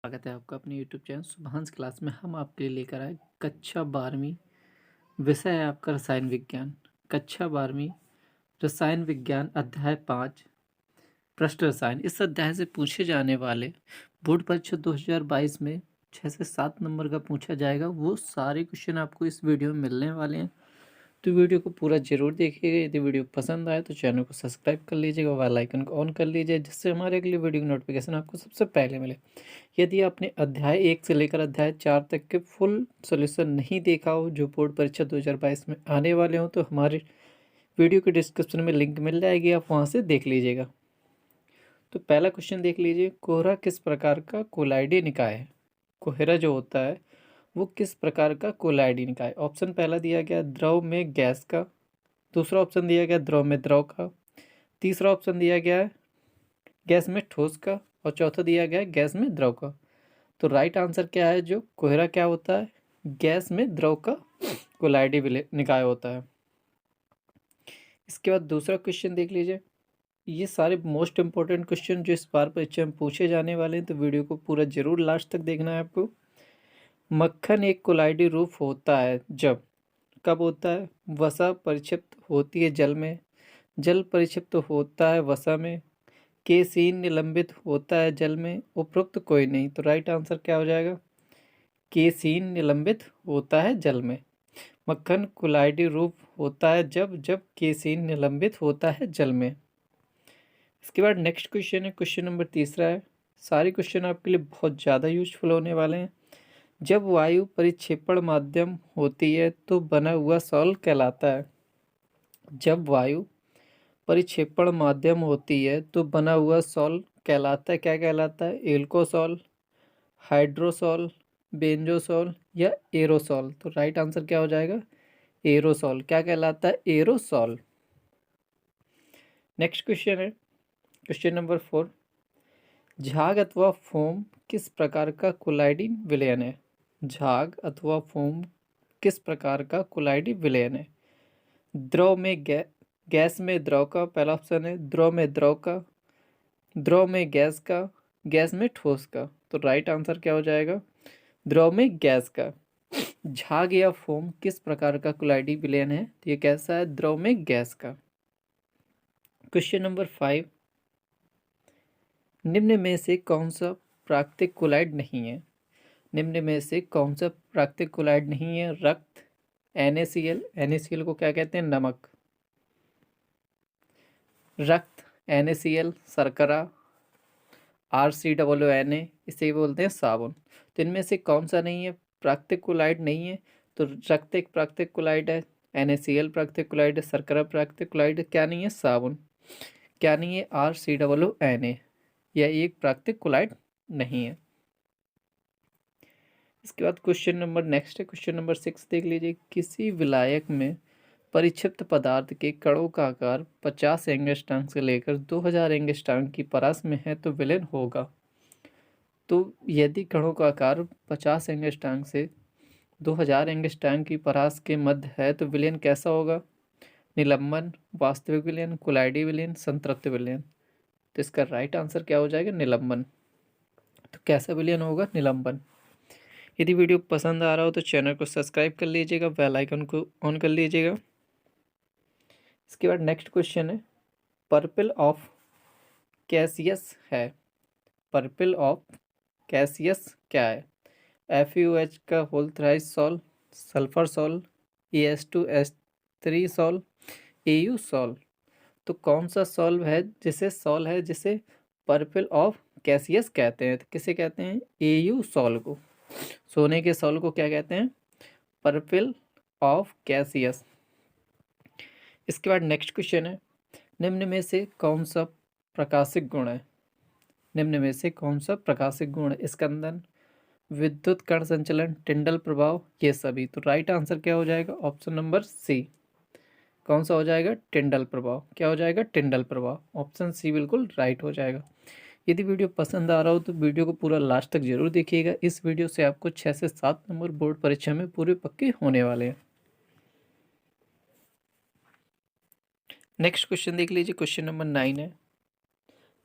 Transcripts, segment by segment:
स्वागत है आपका अपने यूट्यूब चैनल शुभांश क्लास में। हम आपके लिए लेकर आए कक्षा 12वीं, विषय है आपका रसायन विज्ञान। कक्षा 12वीं रसायन विज्ञान अध्याय 5 पृष्ठ रसायन। इस अध्याय से पूछे जाने वाले बोर्ड परीक्षा 2022 में 6 से 7 नंबर का पूछा जाएगा। वो सारे क्वेश्चन आपको इस वीडियो में मिलने वाले हैं, तो वीडियो को पूरा जरूर देखिएगा। यदि वीडियो पसंद आए तो चैनल को सब्सक्राइब कर लीजिएगा, बेल आइकन को ऑन कर लीजिए, जिससे हमारे अगली वीडियो की नोटिफिकेशन आपको सबसे पहले मिले। यदि आपने अध्याय 1 से लेकर अध्याय 4 तक के फुल सॉल्यूशन नहीं देखा हो, जो बोर्ड परीक्षा 2022 में आने वाले हो, तो हमारे वीडियो के डिस्क्रिप्शन में लिंक मिल जाएगी, आप वहाँ से देख लीजिएगा। तो पहला क्वेश्चन देख लीजिए, कोहरा किस प्रकार का कोलाइडी निकाय है? कोहरा जो होता है वो किस प्रकार का कोलाइडी निकाय? ऑप्शन पहला दिया गया द्रव में गैस का, दूसरा ऑप्शन दिया गया द्रव में द्रव का, तीसरा ऑप्शन दिया गया है गैस में ठोस का, और चौथा दिया गया है गैस में द्रव का। तो राइट आंसर क्या है? जो कोहरा क्या होता है? गैस में द्रव का कोलाइडी निकाय होता है। इसके बाद दूसरा क्वेश्चन देख लीजिए। ये सारे मोस्ट इंपॉर्टेंट क्वेश्चन जो इस बार परीक्षा में पूछे जाने वाले हैं, तो वीडियो को पूरा जरूर लास्ट तक देखना है आपको। मक्खन एक कोलाइडी रूप होता है जब, कब होता है? वसा परिक्षिप्त होती है जल में, जल परिक्षिप्त होता है वसा में, केसीन निलंबित होता है जल में, उपरोक्त कोई नहीं। तो राइट आंसर क्या हो जाएगा? केसीन निलंबित होता है जल में। मक्खन कोलाइडी रूप होता है जब जब केसीन निलंबित होता है जल में। इसके बाद नेक्स्ट क्वेश्चन है, क्वेश्चन नंबर तीसरा है। सारे क्वेश्चन आपके लिए बहुत ज़्यादा यूजफुल होने वाले हैं। जब वायु परिक्षेपण माध्यम होती है तो बना हुआ सॉल कहलाता है। जब वायु परिक्षेपण माध्यम होती है तो बना हुआ सॉल कहलाता है। क्या कहलाता है? एल्कोसॉल, हाइड्रोसॉल, बेंजोसॉल या एरोसॉल। तो राइट आंसर क्या हो जाएगा? एरोसॉल। क्या कहलाता है? एरोसॉल। नेक्स्ट क्वेश्चन है, क्वेश्चन नंबर 4। झाग अथवा फोम किस प्रकार का कोलाइडी विलयन है? झाग अथवा फोम किस प्रकार का कोलाइडी विलयन है? द्रव में गैस में द्रव का, पहला ऑप्शन है द्रव में द्रव का, द्रव में गैस का, गैस में ठोस का। तो राइट आंसर क्या हो जाएगा? द्रव में गैस का। झाग या फोम किस प्रकार का कोलाइडी विलयन है? तो ये कैसा है? द्रव में गैस का। Question number 5। निम्न में से कौन सा प्राकृतिक कोलाइड नहीं है? निम्न में से कौन सा प्राकृतिक कोलाइड नहीं है? रक्त, NaCl, NaCl को क्या कहते हैं? नमक। रक्त, NaCl, शर्करा, RCOONA, इसे बोलते हैं साबुन। तो इनमें से कौन सा नहीं है? प्राकृतिक कोलाइड नहीं है। तो रक्त एक प्राकृतिक कोलाइड है, NaCl प्राकृतिक कोलाइड है, शर्करा प्राकृतिक कोलाइड है। क्या नहीं है? साबुन। क्या नहीं है? RCOONA, यह एक प्राकृतिक कोलाइड नहीं है। इसके बाद क्वेश्चन नंबर नेक्स्ट है, क्वेश्चन नंबर 6 देख लीजिए। किसी विलायक में परिक्षिप्त पदार्थ के कणों का आकार 50 एंगस्ट्रॉम से लेकर 2000 एंगस्ट्रॉम की परास में है तो विलयन होगा। तो यदि कणों का आकार 50 एंगस्ट्रॉम से 2000 एंगस्ट्रॉम की परास के मध्य है तो विलयन कैसा होगा? निलंबन, वास्तविक विलयन, कोलाइडी विलयन, संतृप्त विलयन। तो इसका राइट आंसर क्या हो जाएगा? निलंबन। तो कैसा विलयन होगा? निलंबन। यदि वीडियो पसंद आ रहा हो तो चैनल को सब्सक्राइब कर लीजिएगा, बेल आइकन को ऑन कर लीजिएगा। इसके बाद नेक्स्ट क्वेश्चन है, पर्पल ऑफ कैसियस है। पर्पल ऑफ कैसियस क्या है? FeOH का whole thrice sol, sulphur sol, AS2S3 sol, AU sol. तो कौन सा सॉल्व है जिसे पर्पल ऑफ कैसियस कहते हैं? तो किसे कहते हैं? AU सॉल को। सोने के सॉल को क्या कहते हैं? Purple of Cassius. इसके बाद नेक्स्ट क्वेश्चन है, निम्न में से कौन सा प्रकाशिक गुण है? निम्न में से कौन सा प्रकाशिक गुण है? स्कंदन, विद्युत कण संचलन, टिंडल प्रभाव, ये सभी। तो राइट आंसर क्या हो जाएगा? Option number C. कौन सा हो जाएगा? टिंडल प्रभाव। क्या हो जाएगा? टिंडल प्रभाव। ऑप्शन सी बिल्कुल राइट हो जाएगा। यदि वीडियो पसंद आ रहा हो तो वीडियो को पूरा लास्ट तक जरूर देखिएगा। इस वीडियो से आपको 6 से 7 नंबर बोर्ड परीक्षा में पूरे पक्के होने वाले हैं। नेक्स्ट क्वेश्चन देख लीजिए, क्वेश्चन नंबर 9 है,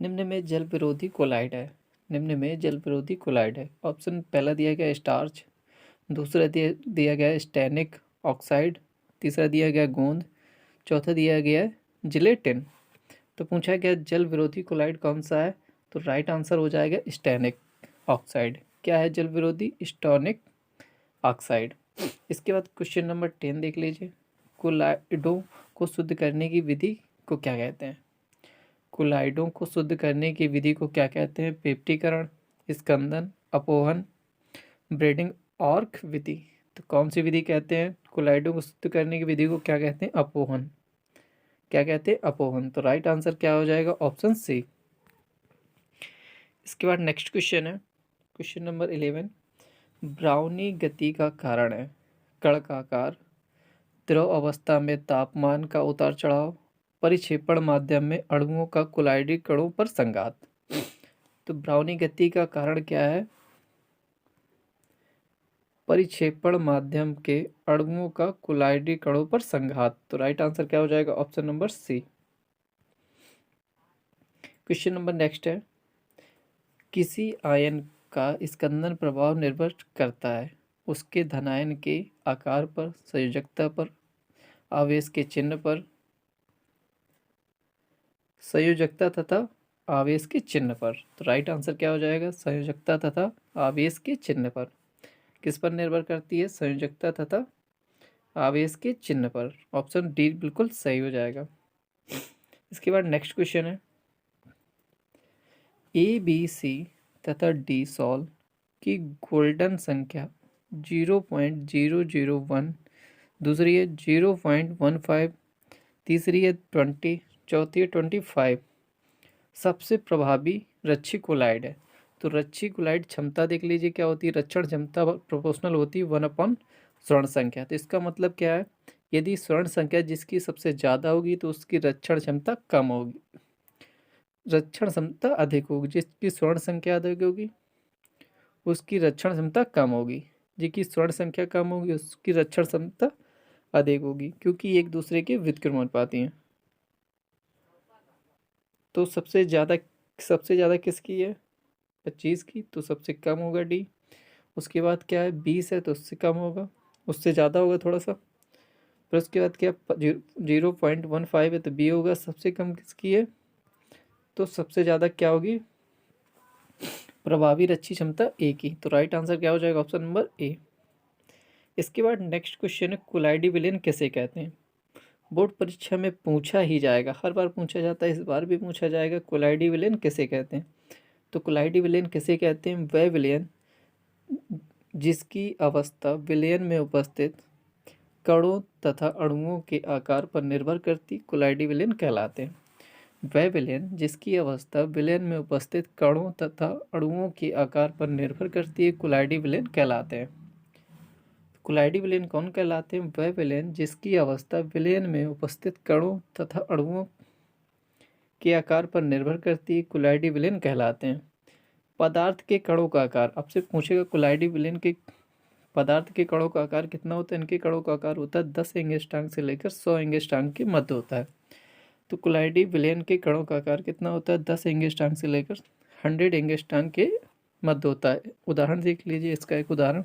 निम्न में जल विरोधी कोलाइड है। निम्न में जल विरोधी कोलाइड है? ऑप्शन पहला दिया गया स्टार्च, दूसरा दिया गया स्टेनिक ऑक्साइड, तीसरा दिया गया गोंद, चौथा दिया गया जिलेटिन। तो पूछा गया जल विरोधी कोलाइड कौन सा है? तो राइट आंसर हो जाएगा स्टेनिक ऑक्साइड। क्या है जल विरोधी? स्टोनिक ऑक्साइड। इसके बाद क्वेश्चन नंबर 10 देख लीजिए। कोलाइडों को शुद्ध करने की विधि को क्या कहते हैं? कोलाइडों को शुद्ध करने की विधि को क्या कहते हैं? पेप्टीकरण, स्कंदन, अपोहन, ब्रेडिंग ऑर्क विधि। तो कौन सी विधि कहते हैं? कोलाइडों को शुद्ध करने की विधि को क्या कहते हैं? अपोहन। क्या कहते हैं? अपोहन। तो राइट आंसर क्या हो जाएगा? Option C. इसके बाद नेक्स्ट क्वेश्चन है क्वेश्चन नंबर 11। ब्राउनी गति का कारण है कण का आकार, द्रव अवस्था में तापमान का उतार चढ़ाव, परिक्षेपण माध्यम में अणुओं का कोलाइडी कणों पर संघात। तो ब्राउनी गति का कारण क्या है? परिक्षेपण माध्यम के अणुओं का कोलाइडी कणों पर संघात। तो राइट आंसर क्या हो जाएगा? Option number C. Question number next है, किसी आयन का स्कंदन प्रभाव निर्भर करता है उसके धनायन के आकार पर, संयोजकता पर, आवेश के चिन्ह पर, संयोजकता तथा आवेश के चिन्ह पर। तो राइट आंसर क्या हो जाएगा? संयोजकता तथा आवेश के चिन्ह पर। किस पर निर्भर करती है? संयोजकता तथा आवेश के चिन्ह पर। ऑप्शन डी बिल्कुल सही हो जाएगा। इसके बाद नेक्स्ट क्वेश्चन है, ए बी सी तथा डी सॉल्व की गोल्डन संख्या 0.001, दूसरी है 0.15, तीसरी है 20, चौथी है 25। सबसे प्रभावी रच्छी कोलाइड है। तो रच्छी कोलाइड क्षमता देख लीजिए क्या होती है? रक्षण क्षमता प्रोपोर्शनल होती है 1/स्वर्ण संख्या। तो इसका मतलब क्या है? यदि स्वर्ण संख्या जिसकी सबसे ज़्यादा होगी तो उसकी रक्षण क्षमता कम होगी, रक्षण क्षमता अधिक होगी। जिसकी स्वर्ण संख्या अधिक होगी उसकी रक्षण क्षमता कम होगी, जिसकी स्वर्ण संख्या कम होगी उसकी रक्षण क्षमता अधिक होगी, क्योंकि एक दूसरे के व्युत्क्रमानुपाती हैं। तो सबसे ज़्यादा किसकी है? 25 की। तो सबसे कम होगा डी। उसके बाद क्या है? 20 है तो उससे कम होगा, उससे ज़्यादा होगा थोड़ा सा। फिर उसके बाद क्या? 0.15 है तो बी होगा। सबसे कम किसकी है? तो सबसे ज़्यादा क्या होगी? प्रभावी रच्छी क्षमता ए की। तो राइट आंसर क्या हो जाएगा? Option number A. इसके बाद नेक्स्ट क्वेश्चन है, कोलाइडी विलयन किसे कहते हैं? बोर्ड परीक्षा में पूछा ही जाएगा, हर बार पूछा जाता है, इस बार भी पूछा जाएगा। कोलाइडी विलयन किसे कहते हैं? तो कोलाइडी विलयन किसे कहते हैं? वह विलयन जिसकी अवस्था विलयन में उपस्थित कणों तथा अणुओं के आकार पर निर्भर करती कोलाइडी विलयन कहलाते हैं। वह विलयन जिसकी अवस्था विलयन में उपस्थित कणों तथा अणुओं के आकार पर निर्भर करती है कोलाइडी विलयन कहलाते हैं। कोलाइडी विलयन कौन कहलाते हैं? वह विलयन जिसकी अवस्था विलयन में उपस्थित कणों तथा अणुओं के आकार पर निर्भर करती है कोलाइडी विलयन कहलाते हैं। पदार्थ के कणों का आकार आपसे पूछेगा, कोलाइडी विलयन के पदार्थ के कणों का आकार कितना होता है? इनके कणों का आकार होता है 10 एंगस्ट्रॉम से लेकर 100 एंगस्ट्रॉम के मध्य होता है। तो कोलाइडी विलयन के कणों का आकार कितना होता है? 10 एंगस्ट्रॉम से लेकर 100 एंगस्ट्रॉम के मध्य होता है। उदाहरण देख लीजिए, इसका एक उदाहरण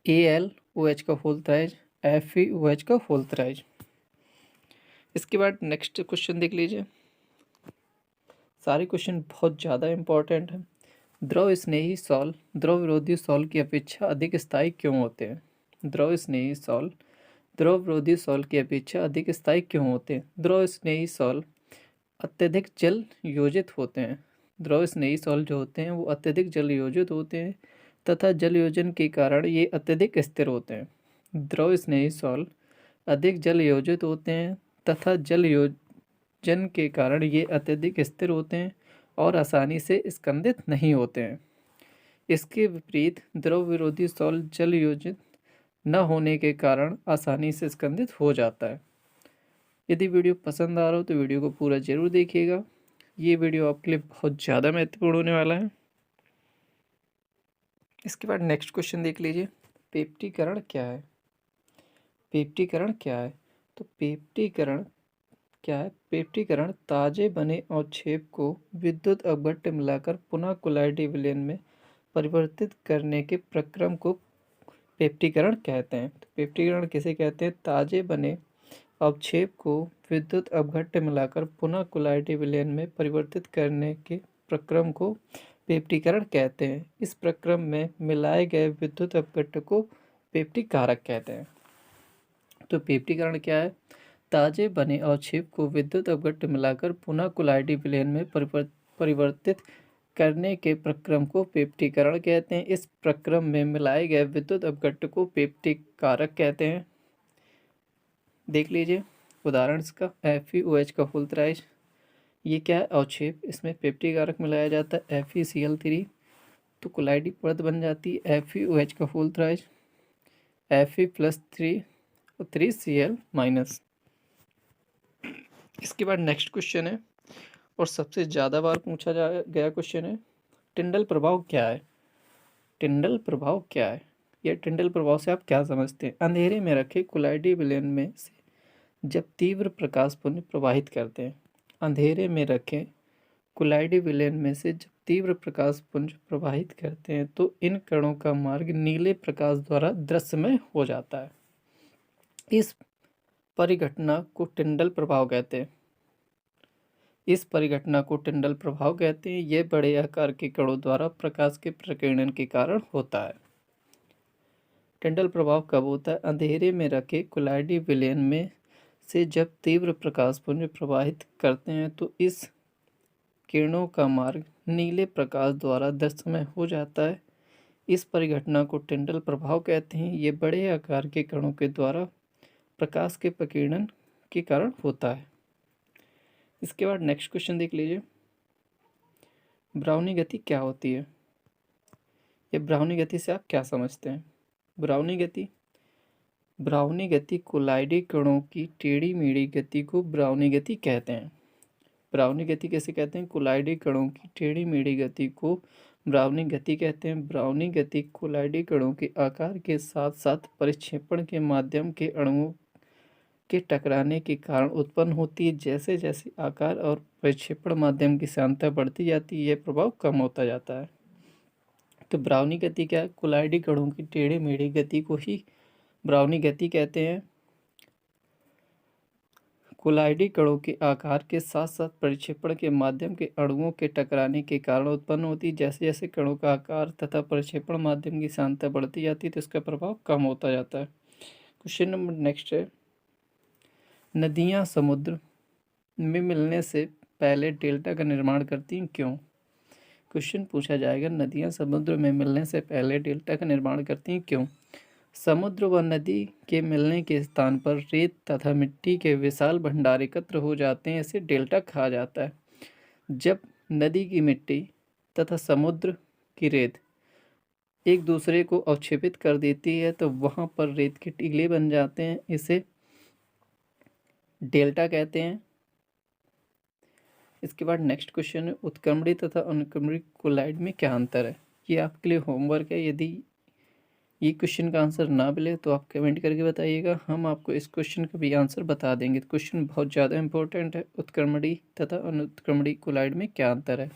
AlOH का होल थ्राइज, FeOH का होल थ्राइज। इसके बाद नेक्स्ट क्वेश्चन देख लीजिए, सारे क्वेश्चन बहुत ज़्यादा इंपॉर्टेंट हैं। द्रव स्नेही सॉल्व द्रव विरोधी सॉल्व की अपेक्षा अधिक स्थायी क्यों होते हैं? द्रव स्नेही सॉल्व द्रव विरोधी सॉल्व की अपेक्षा अधिक स्थायी क्यों होते हैं? द्रव स्नेही सॉल्व अत्यधिक जल योजित होते हैं। द्रव स्नेही सॉल्व जो होते हैं वो अत्यधिक जल योजित होते हैं तथा जल योजन के कारण ये अत्यधिक स्थिर होते हैं। द्रव स्नेही सॉल्व अधिक जल योजित होते हैं तथा जल योजन के कारण ये अत्यधिक स्थिर होते हैं और आसानी से स्कंदित नहीं होते हैं। इसके विपरीत द्रव विरोधी सॉल्व जल योजित न होने के कारण आसानी से स्कंदित हो जाता है। यदि वीडियो पसंद आ रहा हो तो वीडियो को पूरा जरूर देखिएगा, ये वीडियो आपके लिए बहुत ज़्यादा महत्वपूर्ण होने वाला है। इसके बाद नेक्स्ट क्वेश्चन देख लीजिए, पेप्टीकरण क्या है? पेप्टीकरण क्या है? तो पेप्टीकरण क्या है? पेप्टीकरण ताजे बने अवक्षेप को विद्युत अपघट्य मिलाकर पुनः कोलाइडी विलयन में परिवर्तित करने के प्रक्रम को पेप्टीकरण कहते हैं। तो पेप्टीकरण किसे कहते हैं? ताजे बने अवक्षेप को विद्युत अपघट्य मिलाकर पुनः कोलाइडी विलयन में परिवर्तित करने के प्रक्रम को पेप्टीकरण कहते हैं। इस प्रक्रम में मिलाए गए विद्युत अपघट्य को पेप्टी कारक कहते हैं। तो पेप्टीकरण क्या है? ताजे बने अवक्षेप को विद्युत अपघट्य मिलाकर पुनः कोलाइडी विलयन में परिवर्तित करने के प्रक्रम को पेप्टीकरण कहते हैं। इस प्रक्रम में मिलाए गए विद्युत अपघट्य को पेप्टी कारक कहते हैं। देख लीजिए उदाहरण इसका FeOH का फुल थ्राइज, ये क्या है? अवक्षेप, इसमें पेप्टी कारक मिलाया जाता है FeCl3, तो कोलाइडी परत बन जाती है FeOH का फुल थ्राइज Fe+3 और 3Cl-। इसके बाद नेक्स्ट क्वेश्चन है और सबसे ज़्यादा बार पूछा गया क्वेश्चन है, टिंडल प्रभाव क्या है? टिंडल प्रभाव क्या है? यह टिंडल प्रभाव से आप क्या समझते हैं? अंधेरे में रखे कोलाइडी विलयन में से जब तीव्र प्रकाश पुंज प्रवाहित करते हैं। अंधेरे में रखे कोलाइडी विलयन में से जब तीव्र प्रकाश पुंज प्रवाहित करते हैं तो इन कणों का मार्ग नीले प्रकाश द्वारा दृश्यमय हो जाता है। इस परिघटना को टिंडल प्रभाव कहते हैं। इस परिघटना को टिंडल प्रभाव कहते हैं। यह बड़े आकार के कणों द्वारा प्रकाश के प्रकीर्णन के कारण होता है। टिंडल प्रभाव कब होता है? अंधेरे में रखे कोलाइडी विलयन में से जब तीव्र प्रकाश पुंज प्रवाहित करते हैं तो इस किरणों का मार्ग नीले प्रकाश द्वारा दृश्यमय हो जाता है। इस परिघटना को टिंडल प्रभाव कहते हैं। ये बड़े आकार के कणों के द्वारा प्रकाश के प्रकीर्णन के कारण होता है। इसके बाद नेक्स्ट क्वेश्चन देख लीजिए, ब्राउनी गति क्या होती है? ये ब्राउनी गति से आप क्या समझते हैं? ब्राउनी गति कोलाइडी कणों की टेढ़ी मेढ़ी गति को ब्राउनी गति कहते हैं। ब्राउनी गति कैसे कहते हैं? कोलाइडी कणों की टेढ़ी मेढ़ी गति को ब्राउनी गति कहते हैं। ब्राउनी गति कोलाइडी कणों के आकार के साथ साथ परिक्षेपण के माध्यम के अणुओं के टकराने के कारण उत्पन्न होती है। जैसे जैसे आकार और परिक्षेपण माध्यम की सांद्रता बढ़ती जाती है, यह प्रभाव कम होता जाता है। तो ब्राउनी गति क्या है? कोलाइडी कणों की टेढ़ी मेढ़ी गति को ही ब्राउनी गति कहते हैं। कोलाइडी कणों के आकार के साथ साथ परिक्षेपण के माध्यम के अणुओं के टकराने के कारण उत्पन्न होती है। जैसे जैसे कणों का आकार तथा परिक्षेपण माध्यम की सांद्रता बढ़ती जाती है तो इसका प्रभाव कम होता जाता है। क्वेश्चन नंबर नेक्स्ट है, नदियाँ समुद्र में मिलने से पहले डेल्टा का निर्माण करती हैं, क्यों? क्वेश्चन पूछा जाएगा, नदियाँ समुद्र में मिलने से पहले डेल्टा का निर्माण करती हैं, क्यों? समुद्र व नदी के मिलने के स्थान पर रेत तथा मिट्टी के विशाल भंडार एकत्र हो जाते हैं, इसे डेल्टा कहा जाता है। जब नदी की मिट्टी तथा समुद्र की रेत एक दूसरे को अवक्षेपित कर देती है तो वहाँ पर रेत के टीले बन जाते हैं, इसे डेल्टा कहते हैं। इसके बाद नेक्स्ट क्वेश्चन है, उत्क्रमणी तथा अनुक्रमणी कोलाइड में क्या अंतर है? ये आपके लिए होमवर्क है। यदि ये क्वेश्चन का आंसर ना मिले तो आप कमेंट करके बताइएगा, हम आपको इस क्वेश्चन का भी आंसर बता देंगे। क्वेश्चन बहुत ज़्यादा इंपॉर्टेंट है, उत्क्रमणी तथा अनुत्क्रमणी कोलाइड में क्या अंतर है।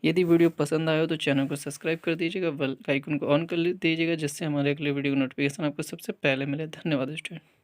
यदि वीडियो पसंद आया हो तो चैनल को सब्सक्राइब कर दीजिएगा, बेल आइकन को ऑन कर दीजिएगा, जिससे हमारे अगले वीडियो का नोटिफिकेशन आपको सबसे पहले मिले। धन्यवाद स्टूडेंट।